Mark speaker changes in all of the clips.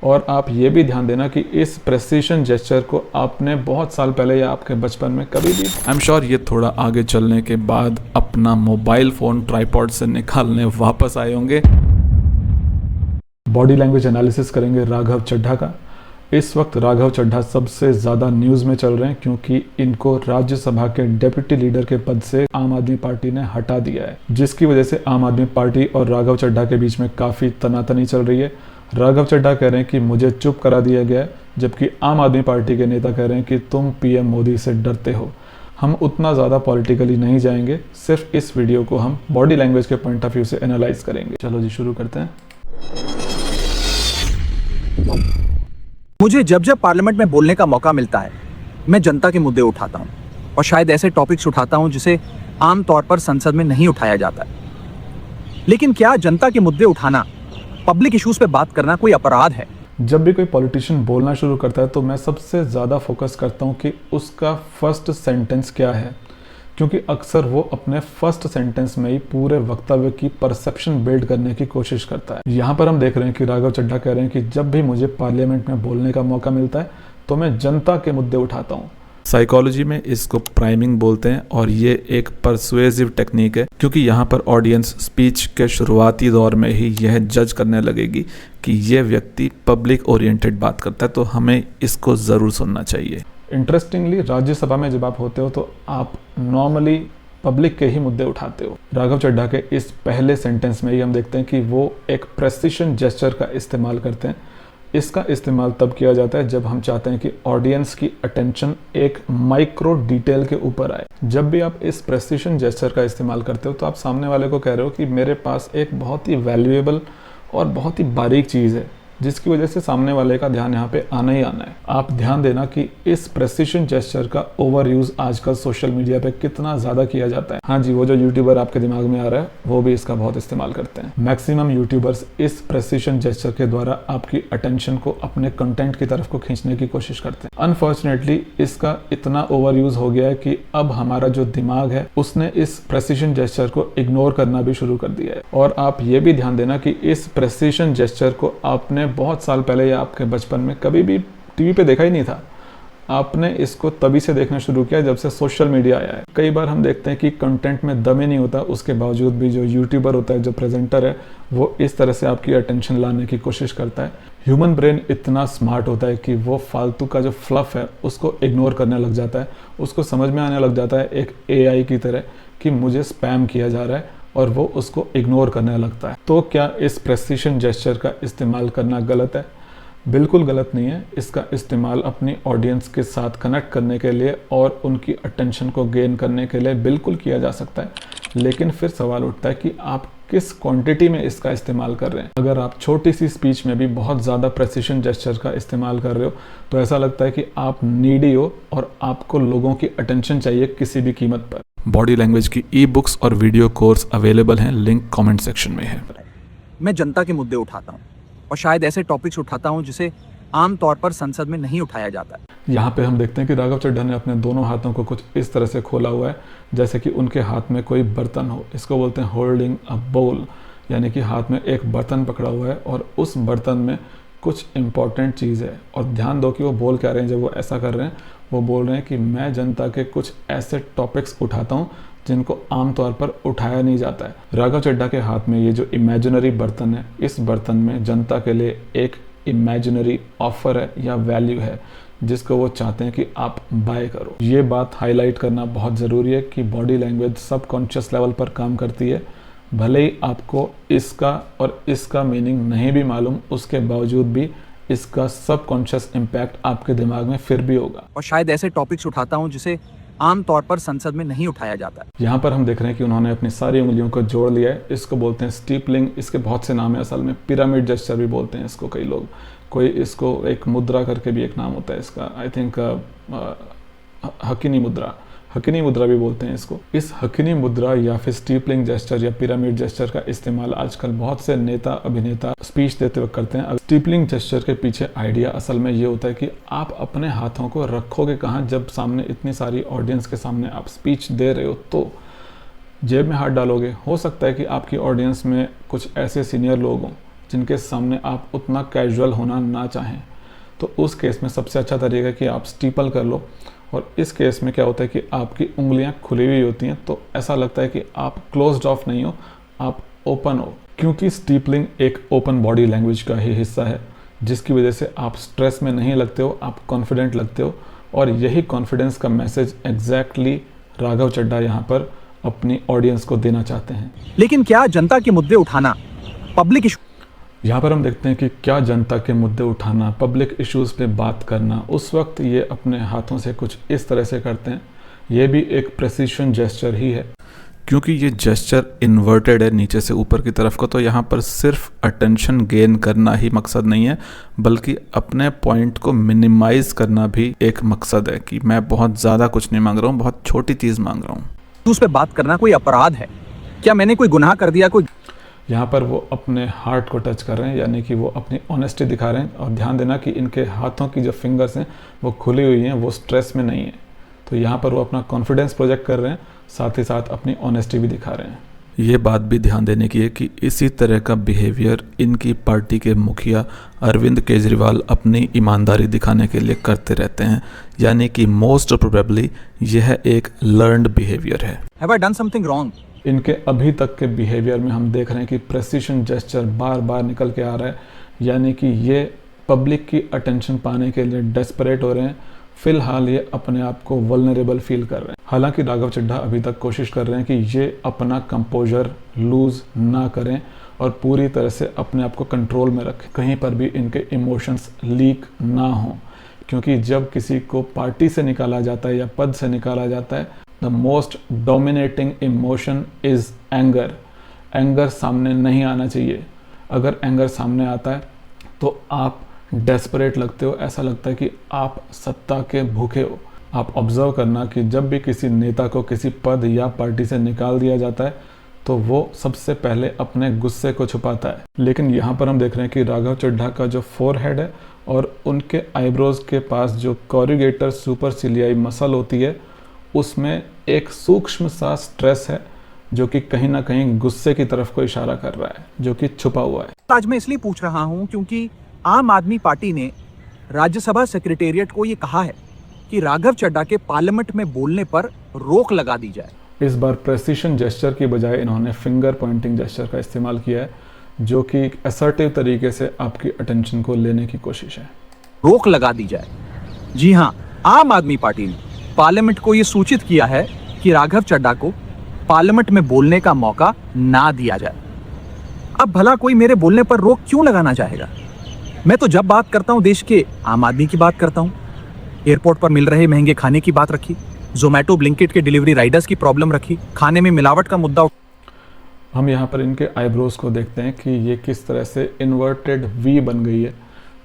Speaker 1: और आप ये भी ध्यान देना कि इस प्रेसिशन जेस्चर को आपने बहुत साल पहले या आपके बचपन में कभी भी, आई एम श्योर ये थोड़ा आगे चलने के बाद अपना मोबाइल फ़ोन ट्राइपॉड से निकालने वापस आए होंगे। बॉडी लैंग्वेज एनालिसिस करेंगे राघव चड्ढा का। इस वक्त राघव चड्ढा सबसे ज़्यादा न्यूज़ में चल रहे हैं क्योंकि इनको राज्यसभा के डेप्यूटी लीडर के पद से आम आदमी पार्टी ने हटा दिया है, जिसकी वजह से आम आदमी पार्टी और राघव चड्ढा के बीच में काफ़ी तनातनी चल रही है। राघव चड्ढा कह रहे हैं कि मुझे चुप करा दिया गया है, जबकि आम आदमी पार्टी के नेता कह रहे हैं कि तुम पीएम मोदी से डरते हो। हम उतना ज़्यादा पॉलिटिकली नहीं जाएंगे, सिर्फ इस वीडियो को हम बॉडी लैंग्वेज के पॉइंट ऑफ व्यू से एनालाइज करेंगे। चलो जी शुरू करते हैं।
Speaker 2: मुझे जब जब पार्लियामेंट में बोलने का मौका मिलता है मैं जनता के मुद्दे उठाता हूँ और शायद ऐसे टॉपिक्स उठाता हूँ जिसे आमतौर पर संसद में नहीं उठाया जाता है। लेकिन क्या जनता के मुद्दे उठाना, पब्लिक इश्यूज पे बात करना कोई अपराध है?
Speaker 1: जब भी कोई पॉलिटिशियन बोलना शुरू करता है तो मैं सबसे ज़्यादा फोकस करता हूँ कि उसका फर्स्ट सेंटेंस क्या है, क्योंकि अक्सर वो अपने फर्स्ट सेंटेंस में ही पूरे वक्तव्य की परसेप्शन बिल्ड करने की कोशिश करता है। यहाँ पर हम देख रहे हैं कि राघव चड्ढा कह रहे हैं कि जब भी मुझे पार्लियामेंट में बोलने का मौका मिलता है तो मैं जनता के मुद्दे उठाता हूँ। साइकोलॉजी में इसको प्राइमिंग बोलते हैं और ये एक परसुएसिव टेक्निक है, क्योंकि यहाँ पर ऑडियंस स्पीच के शुरुआती दौर में ही यह जज करने लगेगी कि ये व्यक्ति पब्लिक ओरिएंटेड बात करता है, तो हमें इसको ज़रूर सुनना चाहिए। इंटरेस्टिंगली राज्यसभा में जब आप होते हो तो आप नॉर्मली पब्लिक के ही मुद्दे उठाते हो। राघव चड्ढा के इस पहले सेंटेंस में ही हम देखते हैं कि वो एक प्रेसिशन जेस्चर का इस्तेमाल करते हैं। इसका इस्तेमाल तब किया जाता है जब हम चाहते हैं कि ऑडियंस की अटेंशन एक माइक्रो डिटेल के ऊपर आए। जब भी आप इस प्रेसिशन जेस्चर का इस्तेमाल करते हो तो आप सामने वाले को कह रहे हो कि मेरे पास एक बहुत ही वैल्यूएबल और बहुत ही बारीक चीज़ है, जिसकी वजह से सामने वाले का ध्यान यहाँ पे आना ही आना है। आप ध्यान देना कि इस प्रेसिशन जेस्चर का ओवर यूज आजकल सोशल मीडिया पे कितना ज़्यादा किया जाता है। हाँ जी, वो जो यूट्यूबर आपके दिमाग में आ रहा है वो भी इसका बहुत इस्तेमाल करते हैं। मैक्सिमम यूट्यूबर्स इस प्रेसिशन जेस्चर के द्वारा आपकी अटेंशन को अपने कंटेंट की तरफ को खींचने की कोशिश करते हैं। अनफॉर्चुनेटली इसका इतना ओवर यूज हो गया है कि अब हमारा जो दिमाग है उसने इस प्रेसिशन जेस्चर को इग्नोर करना भी शुरू कर दिया है। और आप ये भी ध्यान देना कि इस प्रेसिशन जेस्चर को आपने बहुत साल पहले या आपके बचपन में कभी भी टीवी पे देखा ही नहीं था। आपने इसको तभी से देखना शुरू किया जब से सोशल मीडिया आया है। कई बार हम देखते हैं कि कंटेंट में दम ही नहीं होता, उसके बावजूद भी जो यूट्यूबर होता है, जो प्रेजेंटर है, वो इस तरह से आपकी अटेंशन लाने की कोशिश करता है। ह्यूमन ब्रेन इतना स्मार्ट होता है कि वो फालतू का जो फ्लफ है उसको इग्नोर करने लग जाता है। उसको समझ में आने लग जाता है एक एआई की तरह कि मुझे स्पैम किया जा रहा है, और वो उसको इग्नोर करने लगता है। तो क्या इस प्रेसिशन जेस्चर का इस्तेमाल करना गलत है? बिल्कुल गलत नहीं है। इसका इस्तेमाल अपनी ऑडियंस के साथ कनेक्ट करने के लिए और उनकी अटेंशन को गेन करने के लिए बिल्कुल किया जा सकता है, लेकिन फिर सवाल उठता है कि आप किस क्वांटिटी में इसका इस्तेमाल कर रहे हैं। अगर आप छोटी सी स्पीच में भी बहुत ज़्यादा प्रेसिशन जेस्चर का इस्तेमाल कर रहे हो तो ऐसा लगता है कि आप नीडी हो और आपको लोगों की अटेंशन चाहिए किसी भी कीमत पर। बॉडी लैंग्वेज की ई बुक्स और वीडियो कोर्स अवेलेबल हैं, लिंक कमेंट सेक्शन में है।
Speaker 2: मैं जनता के मुद्दे उठाता हूँ और शायद ऐसे टॉपिक्स उठाता हूँ जिसे आमतौर पर संसद में नहीं उठाया जाता है।
Speaker 1: यहाँ पे हम देखते हैं कि राघव चड्ढा ने अपने दोनों हाथों को कुछ इस तरह से खोला हुआ है जैसे कि उनके हाथ में कोई बर्तन हो। इसको बोलते हैं होल्डिंग अ बोल, यानी कि हाथ में एक बर्तन पकड़ा हुआ है और उस बर्तन में कुछ इंपॉर्टेंट चीज़ है। और ध्यान दो कि वो बोल क्या रहे हैं जब वो ऐसा कर रहे हैं। वो बोल रहे हैं कि मैं जनता के कुछ ऐसे टॉपिक्स उठाता हूँ जिनको आमतौर पर उठाया नहीं जाता है। राघव चड्ढा के हाथ में ये जो इमेजिनरी बर्तन है, इस बर्तन में जनता के लिए एक इमेजिनरी ऑफर है या वैल्यू है जिसको वो चाहते हैं कि आप बाय करो। ये बात हाईलाइट करना बहुत ज़रूरी है कि बॉडी लैंग्वेज सबकॉन्शियस लेवल पर काम करती है। भले ही आपको इसका और इसका मीनिंग नहीं भी मालूम, उसके बावजूद भी इसका सबकॉन्शियस इम्पैक्ट आपके दिमाग में फिर भी होगा।
Speaker 2: और शायद ऐसे टॉपिक्स उठाता हूँ जिसे आमतौर पर संसद में नहीं उठाया जाता है।
Speaker 1: यहाँ पर हम देख रहे हैं कि उन्होंने अपनी सारी उंगलियों को जोड़ लिया है। इसको बोलते हैं स्टीपलिंग। इसके बहुत से नाम है असल में। पिरामिड जेस्चर भी बोलते हैं इसको कई लोग। कोई इसको एक मुद्रा करके भी एक नाम होता है इसका, आई थिंक हकिनी मुद्रा, हकिनी मुद्रा भी बोलते हैं इसको। इस हकिनी मुद्रा या फिर स्टीपलिंग जेस्चर या पिरामिड जेस्चर का इस्तेमाल आजकल बहुत से नेता अभिनेता स्पीच देते वक्त करते हैं। स्टीपलिंग जेस्चर के पीछे आइडिया असल में ये होता है कि आप अपने हाथों को रखोगे कहाँ जब सामने इतनी सारी ऑडियंस के सामने आप स्पीच दे रहे हो। तो जेब में हाथ डालोगे। हो सकता है कि आपकी ऑडियंस में कुछ ऐसे सीनियर लोग हों जिनके सामने आप उतना कैजुअल होना ना चाहें, तो उस केस में सबसे अच्छा तरीका है कि आप स्टीपल कर लो। और इस केस में क्या होता है कि आपकी उंगलियां खुली हुई होती हैं, तो ऐसा लगता है कि आप क्लोज्ड ऑफ नहीं हो, आप ओपन हो, क्योंकि स्टीपलिंग एक ओपन बॉडी लैंग्वेज का ही हिस्सा है, जिसकी वजह से आप स्ट्रेस में नहीं लगते हो, आप कॉन्फिडेंट लगते हो। और यही कॉन्फिडेंस का मैसेज एग्जैक्टली राघव चड्ढा यहाँ पर अपनी ऑडियंस को देना चाहते हैं।
Speaker 2: लेकिन क्या जनता के मुद्दे उठाना, पब्लिक इशू,
Speaker 1: यहाँ पर हम देखते हैं कि क्या जनता के मुद्दे उठाना, पब्लिक इश्यूज़ पे बात करना, उस वक्त ये अपने हाथों से कुछ इस तरह से करते हैं। ये भी एक प्रेसिशन जेस्चर ही है, क्योंकि ये जेस्चर इन्वर्टेड है नीचे से ऊपर की तरफ को। तो यहाँ पर सिर्फ अटेंशन गेन करना ही मकसद नहीं है, बल्कि अपने पॉइंट को मिनिमाइज करना भी एक मकसद है कि मैं बहुत ज़्यादा कुछ नहीं मांग रहा हूँ, बहुत छोटी चीज़ मांग रहा हूँ।
Speaker 2: उस पर बात करना कोई अपराध है क्या? मैंने कोई गुनाह कर दिया? कोई
Speaker 1: यहाँ पर वो अपने हार्ट को टच कर रहे हैं, यानी कि वो अपनी ऑनेस्टी दिखा रहे हैं। और ध्यान देना कि इनके हाथों की जो फिंगर्स हैं वो खुली हुई हैं, वो स्ट्रेस में नहीं है। तो यहाँ पर वो अपना कॉन्फिडेंस प्रोजेक्ट कर रहे हैं, साथ ही साथ अपनी ऑनेस्टी भी दिखा रहे हैं। ये बात भी ध्यान देने की है कि इसी तरह का बिहेवियर इनकी पार्टी के मुखिया अरविंद केजरीवाल अपनी ईमानदारी दिखाने के लिए करते रहते हैं, यानी कि मोस्ट प्रोबेबली यह एक लर्नड बिहेवियर है।
Speaker 2: Have I done something wrong?
Speaker 1: इनके अभी तक के बिहेवियर में हम देख रहे हैं कि प्रेसिशन जेस्चर बार बार निकल के आ रहा है, यानी कि ये पब्लिक की अटेंशन पाने के लिए डेस्परेट हो रहे हैं। फिलहाल ये अपने आप को वल्नरेबल फील कर रहे हैं। हालांकि राघव चड्ढा अभी तक कोशिश कर रहे हैं कि ये अपना कंपोजर लूज ना करें और पूरी तरह से अपने आप को कंट्रोल में रखें, कहीं पर भी इनके इमोशंस लीक ना हों। क्योंकि जब किसी को पार्टी से निकाला जाता है या पद से निकाला जाता है, the most dominating emotion is anger. Anger सामने नहीं आना चाहिए। अगर एंगर सामने आता है तो आप डेस्परेट लगते हो, ऐसा लगता है कि आप सत्ता के भूखे हो। आप ऑब्जर्व करना कि जब भी किसी नेता को किसी पद या पार्टी से निकाल दिया जाता है तो वो सबसे पहले अपने गुस्से को छुपाता है। लेकिन यहाँ पर हम देख रहे हैं कि राघव चड्ढा का जो फोरहेड है और उनके आईब्रोज के पास जो कॉरिगेटर सुपरसिलियाई मसल होती है, उसमें एक सूक्ष्म सा स्ट्रेस है जो कि कहीं ना कहीं गुस्से की तरफ को इशारा कर रहा है, जो कि छुपा हुआ है।
Speaker 2: आज मैं इसलिए पूछ रहा हूं क्योंकि आम आदमी पार्टी ने राज्यसभा सेक्रेटेरिएट को ये कहा है कि राघव चड्ढा के पार्लियामेंट में बोलने पर रोक लगा दी जाए।
Speaker 1: इस बार प्रेसिशन जेस्चर की बजाय इन्होंने फिंगर पॉइंटिंग जेस्चर का इस्तेमाल किया है, जो कि एक असर्टिव तरीके से आपकी अटेंशन को लेने की कोशिश है।
Speaker 2: रोक लगा दी जाए। जी हाँ, आम आदमी पार्टी ने पार्लियामेंट को ये सूचित किया है कि राघव चड्ढा को पार्लियामेंट में बोलने का मौका ना दिया जाए। अब भला कोई मेरे बोलने पर रोक क्यों लगाना चाहेगा? मैं तो जब बात करता हूं देश के आम आदमी की बात करता हूं। एयरपोर्ट पर मिल रहे महंगे खाने की बात रखी, जोमेटो ब्लिंकिट के डिलीवरी राइडर्स की प्रॉब्लम रखी, खाने में मिलावट का मुद्दा।
Speaker 1: हम यहाँ पर इनके आईब्रोज को देखते हैं कि ये किस तरह से इन्वर्टेड वी बन गई है,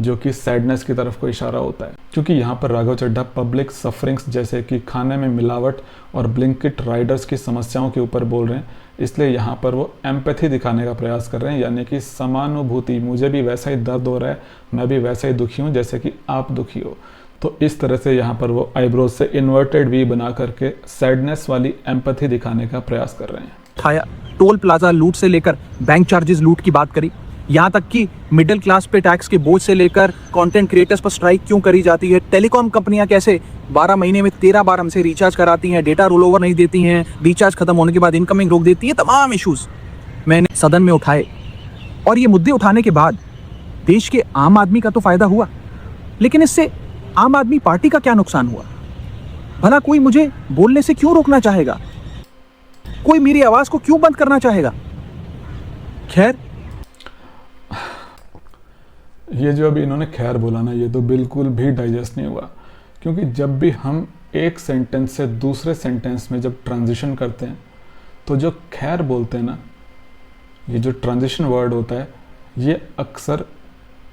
Speaker 1: जो कि सैडनेस की तरफ को इशारा होता है। क्योंकि यहाँ पर राघव चड्ढा पब्लिक सफरिंग्स जैसे कि खाने में मिलावट और ब्लिंकिट राइडर्स की समस्याओं के ऊपर बोल रहे हैं, इसलिए यहाँ पर वो एम्पैथी दिखाने का प्रयास कर रहे हैं, यानी कि समानुभूति। मुझे भी वैसा ही दर्द हो रहा है, मैं भी वैसा ही दुखी हूँ जैसे कि आप दुखी हो। तो इस तरह से यहाँ पर वो आईब्रोज से इन्वर्टेड वी बना करके सैडनेस वाली एम्पैथी दिखाने का प्रयास कर रहे हैं।
Speaker 2: उठाया, टोल प्लाजा लूट से लेकर बैंक चार्जेस लूट की बात करी, यहाँ तक कि मिडिल क्लास पे टैक्स के बोझ से लेकर कंटेंट क्रिएटर्स पर स्ट्राइक क्यों करी जाती है, टेलीकॉम कंपनियां कैसे 12 महीने में 13 बार हमसे रिचार्ज कराती हैं, डेटा रोल ओवर नहीं देती हैं, रिचार्ज खत्म होने के बाद इनकमिंग रोक देती हैं, तमाम इश्यूज मैंने सदन में उठाए। और ये मुद्दे उठाने के बाद देश के आम आदमी का तो फायदा हुआ, लेकिन इससे आम आदमी पार्टी का क्या नुकसान हुआ? भला कोई मुझे बोलने से क्यों रोकना चाहेगा? कोई मेरी आवाज को क्यों बंद करना चाहेगा? खैर,
Speaker 1: ये जो अभी इन्होंने खैर बोला ना, ये तो बिल्कुल भी डाइजेस्ट नहीं हुआ। क्योंकि जब भी हम एक सेंटेंस से दूसरे सेंटेंस में जब ट्रांजिशन करते हैं, तो जो खैर बोलते हैं ना, ये जो ट्रांजिशन वर्ड होता है, ये अक्सर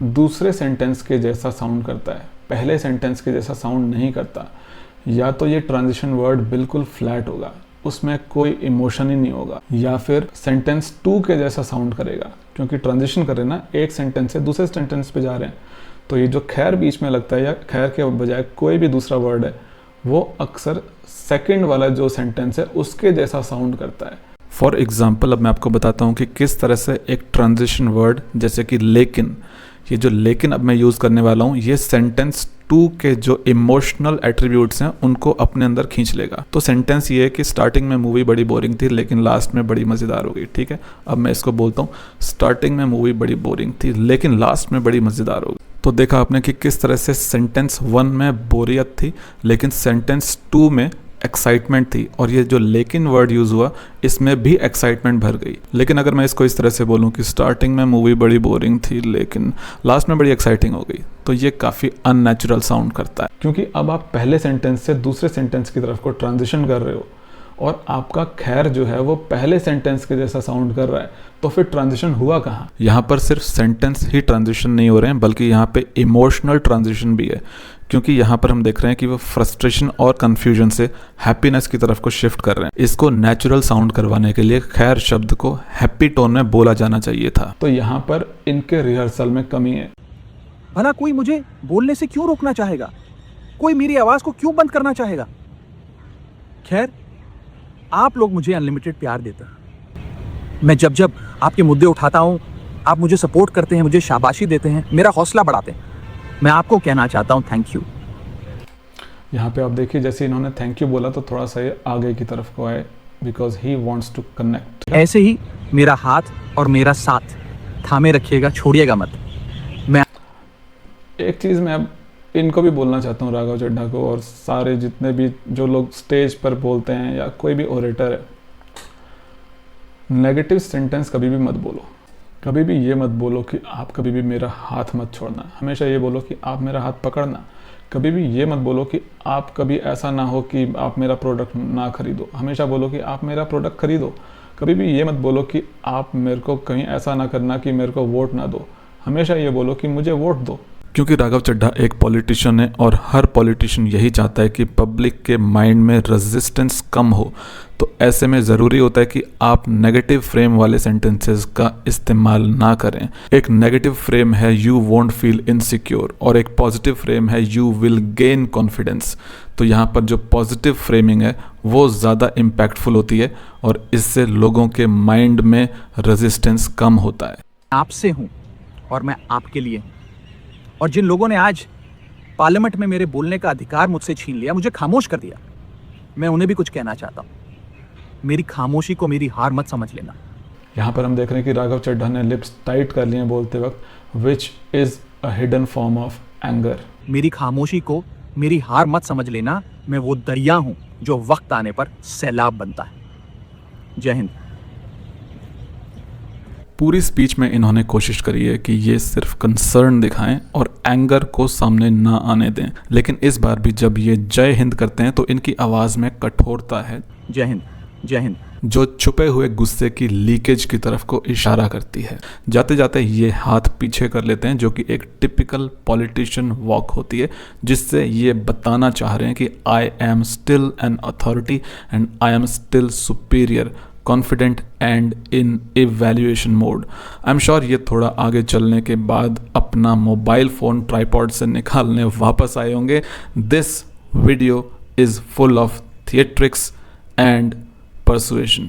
Speaker 1: दूसरे सेंटेंस के जैसा साउंड करता है, पहले सेंटेंस के जैसा साउंड नहीं करता। या तो ये ट्रांजिशन वर्ड बिल्कुल फ्लैट होगा, उसमें कोई इमोशन ही नहीं होगा, या फिर सेंटेंस 2 के जैसा साउंड करेगा, क्योंकि ट्रांजिशन कर रहे हैं ना, एक सेंटेंस से दूसरे सेंटेंस पे जा रहे हैं। तो ये जो खैर बीच में लगता है या खैर के बजाय कोई भी दूसरा वर्ड है, वो अक्सर सेकंड वाला जो सेंटेंस है उसके जैसा साउंड करता है। फॉर एग्ज़ाम्पल अब मैं आपको बताता हूँ कि किस तरह से एक ट्रांजिशन वर्ड जैसे कि लेकिन, ये जो लेकिन अब मैं यूज़ करने वाला हूँ ये सेंटेंस 2 के जो इमोशनल एट्रीब्यूट्स हैं उनको अपने अंदर खींच लेगा। तो सेंटेंस ये है कि स्टार्टिंग में मूवी बड़ी बोरिंग थी लेकिन लास्ट में बड़ी मज़ेदार हो गई। ठीक है, अब मैं इसको बोलता हूँ, स्टार्टिंग में मूवी बड़ी बोरिंग थी लेकिन लास्ट में बड़ी मज़ेदार हो गई। तो देखा आपने कि किस तरह से सेंटेंस 1 में बोरियत थी लेकिन सेंटेंस 2 में एक्साइटमेंट थी, और ये जो लेकिन वर्ड यूज़ हुआ इसमें भी एक्साइटमेंट भर गई। लेकिन अगर मैं इसको इस तरह से बोलूँ कि स्टार्टिंग में मूवी बड़ी बोरिंग थी लेकिन लास्ट में बड़ी एक्साइटिंग हो गई, तो ये काफ़ी अननेचुरल साउंड करता है, क्योंकि अब आप पहले सेंटेंस से दूसरे सेंटेंस की तरफ को ट्रांजिशन कर रहे हो और आपका खैर जो है वो पहले सेंटेंस के जैसा साउंड कर रहा है, तो फिर ट्रांजिशन हुआ कहाँ? यहाँ पर सिर्फ सेंटेंस ही ट्रांजिशन नहीं हो रहे हैं बल्कि यहाँ पे इमोशनल ट्रांजिशन भी है, क्योंकि यहाँ पर हम देख रहे हैं कि वो फ्रस्ट्रेशन और कन्फ्यूजन से हैप्पीनेस की तरफ को शिफ्ट कर रहे हैं। इसको नेचुरल साउंड करवाने के लिए खैर शब्द को हैप्पी टोन में बोला जाना चाहिए था, तो यहाँ पर इनके रिहर्सल में कमी है।
Speaker 2: भला कोई मुझे बोलने से क्यों रोकना चाहेगा? कोई मेरी आवाज को क्यों बंद करना चाहेगा? खैर, आप लोग मुझे अनलिमिटेड प्यार देते हैं। मैं जब जब आपके मुद्दे उठाता हूं, आप मुझे सपोर्ट करते हैं, मुझे शाबाशी देते हैं, मेरा हौसला बढ़ाते हैं। मैं आपको कहना चाहता हूं थैंक यू।
Speaker 1: यहाँ पे आप देखिए जैसे इन्होंने थैंक यू बोला तो थोड़ा सा ये आगे की तरफ को आए, because he wants to connect.
Speaker 2: ऐसे ही मेरा हाथ और मेरा साथ थामे रखिएगा, छोड़िएगा मत। मैं
Speaker 1: एक चीज़ मैं अब इनको भी बोलना चाहता हूँ, राघव चड्ढा को और सारे जितने भी जो लोग स्टेज पर बोलते हैं या कोई भी ओरेटर है, नेगेटिव सेंटेंस कभी भी मत बोलो। कभी भी ये मत बोलो कि आप कभी भी मेरा हाथ मत छोड़ना, हमेशा ये बोलो कि आप मेरा हाथ पकड़ना। कभी भी ये मत बोलो कि आप कभी ऐसा ना हो कि आप मेरा प्रोडक्ट ना खरीदो, हमेशा बोलो कि आप मेरा प्रोडक्ट खरीदो। कभी भी ये मत बोलो कि आप मेरे को कहीं ऐसा ना करना कि मेरे को वोट ना दो, हमेशा ये बोलो कि मुझे वोट दो। क्योंकि राघव चड्ढा एक पॉलिटिशियन है और हर पॉलिटिशियन यही चाहता है कि पब्लिक के माइंड में रेजिस्टेंस कम हो, तो ऐसे में ज़रूरी होता है कि आप नेगेटिव फ्रेम वाले सेंटेंसेस का इस्तेमाल ना करें। एक नेगेटिव फ्रेम है यू वोंट फील इनसिक्योर और एक पॉजिटिव फ्रेम है यू विल गेन कॉन्फिडेंस। तो यहाँ पर जो पॉजिटिव फ्रेमिंग है वो ज़्यादा इम्पैक्टफुल होती है और इससे लोगों के माइंड में रेजिस्टेंस कम होता है।
Speaker 2: आपसे हूं और मैं आपके लिए हूं। और जिन लोगों ने आज पार्लियामेंट में मेरे बोलने का अधिकार मुझसे छीन लिया, मुझे खामोश कर दिया, मैं उन्हें भी कुछ कहना चाहता हूं। मेरी खामोशी को मेरी हार मत समझ लेना।
Speaker 1: यहाँ पर हम देख रहे हैं कि राघव चड्ढा ने लिप्स टाइट कर लिए बोलते वक्त, which is a hidden form of anger.
Speaker 2: मेरी खामोशी को मेरी हार मत समझ लेना। मैं वो दरिया हूं जो वक्त आने पर सैलाब बनता है। जय हिंद।
Speaker 1: पूरी स्पीच में इन्होंने कोशिश करी है कि ये सिर्फ कंसर्न दिखाएं और एंगर को सामने ना आने दें, लेकिन इस बार भी जब ये जय हिंद करते हैं तो इनकी आवाज़ में कठोरता है,
Speaker 2: जय हिंद, जय हिंद,
Speaker 1: जो छुपे हुए गुस्से की लीकेज की तरफ को इशारा करती है। जाते जाते ये हाथ पीछे कर लेते हैं, जो कि एक टिपिकल पॉलिटिशियन वॉक होती है, जिससे ये बताना चाह रहे हैं कि I am still an authority and I am still superior, confident and in evaluation mode. I am sure ये थोड़ा आगे चलने के बाद अपना मोबाइल फ़ोन ट्राइपॉड से निकालने वापस आए होंगे। This video is full of theatrics and persuasion।